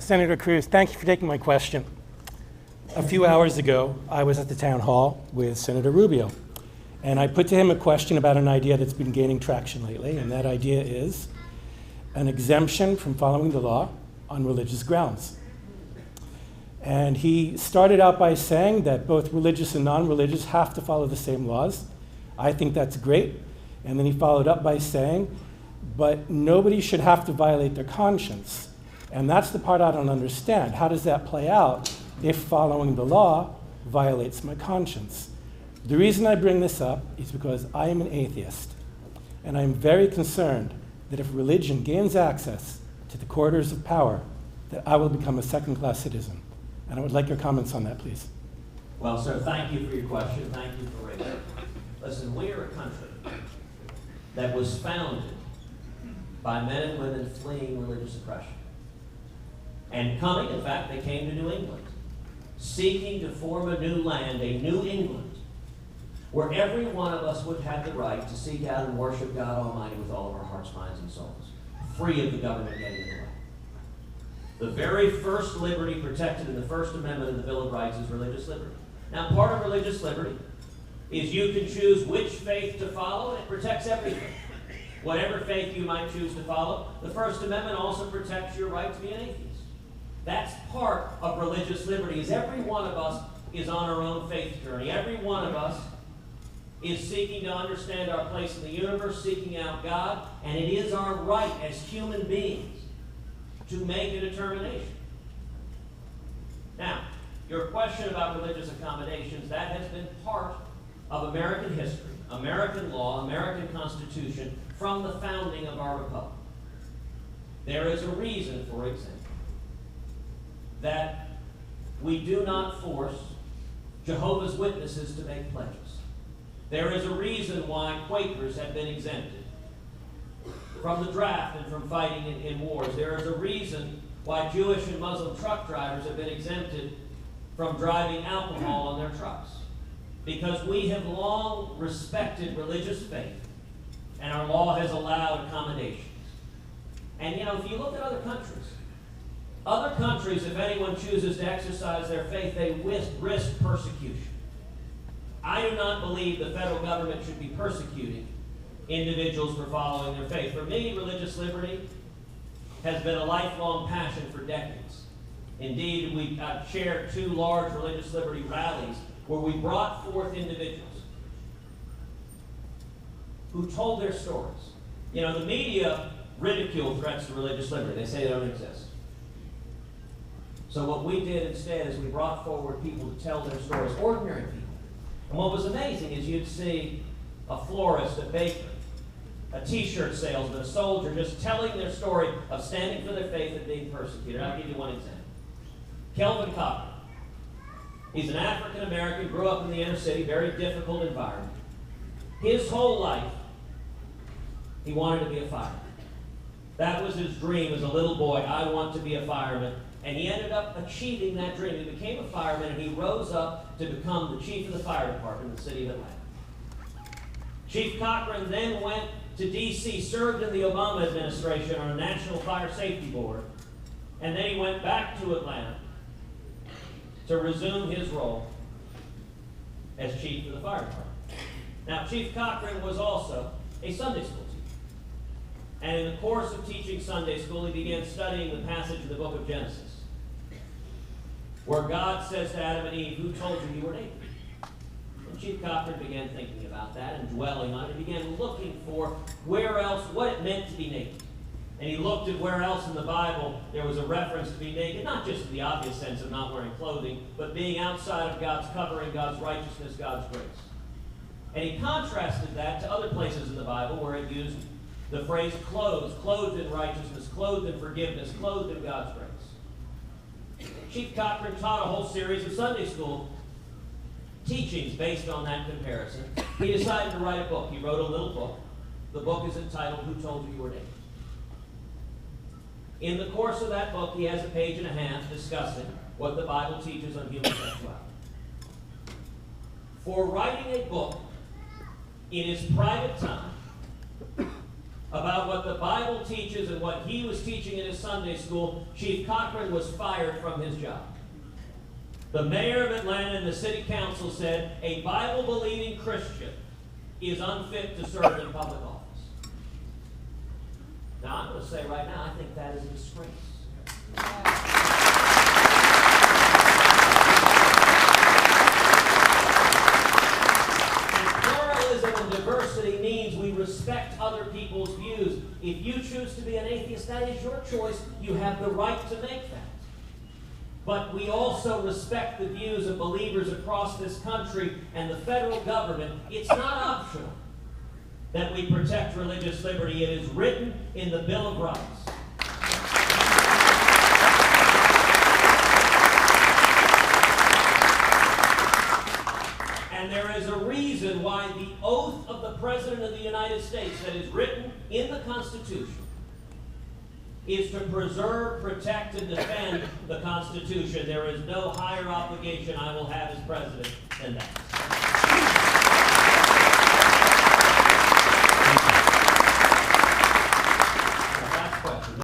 Senator Cruz, thank you for taking my question. A few hours ago, I was at the town hall with Senator Rubio, and I put to him a question about an idea that's been gaining traction lately, and that idea is an exemption from following the law on religious grounds. And he started out by saying that both religious and non-religious have to follow the same laws. I think that's great. And then he followed up by saying, but nobody should have to violate their conscience. And that's the part I don't understand. How does that play out if following the law violates my conscience? The reason I bring this up is because I am an atheist, and I am very concerned that if religion gains access to the corridors of power, that I will become a second-class citizen. And I would like your comments on that, please. Well, sir, thank you for your question. Thank you for raising it. Listen, we are a country that was founded by men and women fleeing religious oppression. And coming, in fact, they came to New England, seeking to form a new land, a New England, where every one of us would have the right to seek out and worship God Almighty with all of our hearts, minds, and souls, free of the government getting in the way. The very first liberty protected in the First Amendment of the Bill of Rights is religious liberty. Now, part of religious liberty is you can choose which faith to follow, and it protects everything. Whatever faith you might choose to follow, the First Amendment also protects your right to be an atheist. That's part of religious liberty, is every one of us is on our own faith journey. Every one of us is seeking to understand our place in the universe, seeking out God, and it is our right as human beings to make a determination. Now, your question about religious accommodations, that has been part of American history, American law, American Constitution, from the founding of our republic. There is a reason, for example, that we do not force Jehovah's Witnesses to make pledges. There is a reason why Quakers have been exempted from the draft and from fighting in wars. There is a reason why Jewish and Muslim truck drivers have been exempted from driving alcohol on their trucks. Because we have long respected religious faith, and our law has allowed accommodations. And if you look at other countries, if anyone chooses to exercise their faith, they risk persecution. I do not believe the federal government should be persecuting individuals for following their faith. For me, religious liberty has been a lifelong passion for decades. Indeed, we chaired 2 large religious liberty rallies where we brought forth individuals who told their stories. The media ridicule threats to religious liberty. They say they don't exist. So what we did instead is we brought forward people to tell their stories, ordinary people. And what was amazing is you'd see a florist, a baker, a t-shirt salesman, a soldier, just telling their story of standing for their faith and being persecuted. I'll give you one example. Kelvin Cochran. He's an African-American, grew up in the inner city, very difficult environment. His whole life, he wanted to be a fireman. That was his dream as a little boy. I want to be a fireman. And he ended up achieving that dream. He became a fireman, and he rose up to become the chief of the fire department in the city of Atlanta. Chief Cochran then went to D.C., served in the Obama administration on a National Fire Safety Board, and then he went back to Atlanta to resume his role as chief of the fire department. Now, Chief Cochran was also a Sunday school teacher. And in the course of teaching Sunday school, he began studying the passage in the book of Genesis, where God says to Adam and Eve, "Who told you you were naked?" And Chief Cochran began thinking about that and dwelling on it. He began looking for where else, what it meant to be naked. And he looked at where else in the Bible there was a reference to be naked, not just in the obvious sense of not wearing clothing, but being outside of God's covering, God's righteousness, God's grace. And he contrasted that to other places in the Bible where it used the phrase clothed in righteousness, clothed in forgiveness, clothed in God's grace. Chief Cochran taught a whole series of Sunday school teachings based on that comparison. He decided to write a book. He wrote a little book. The book is entitled, "Who Told You You Were Naked?" In the course of that book, he has a page and a half discussing what the Bible teaches on human sexuality. For writing a book in his private time, about what the Bible teaches and what he was teaching in his Sunday school, Chief Cochran was fired from his job. The mayor of Atlanta and the city council said a Bible-believing Christian is unfit to serve in public office. Now, I'm going to say right now, I think that is a disgrace. And pluralism and diversity means we respect other people's views. If you choose to be an atheist, that is your choice. You have the right to make that. But we also respect the views of believers across this country and the federal government. It's not optional that we protect religious liberty. It is written in the Bill of Rights. And there is a reason why the oath of the President of the United States that is written in the Constitution is to preserve, protect, and defend the Constitution. There is no higher obligation I will have as President than that.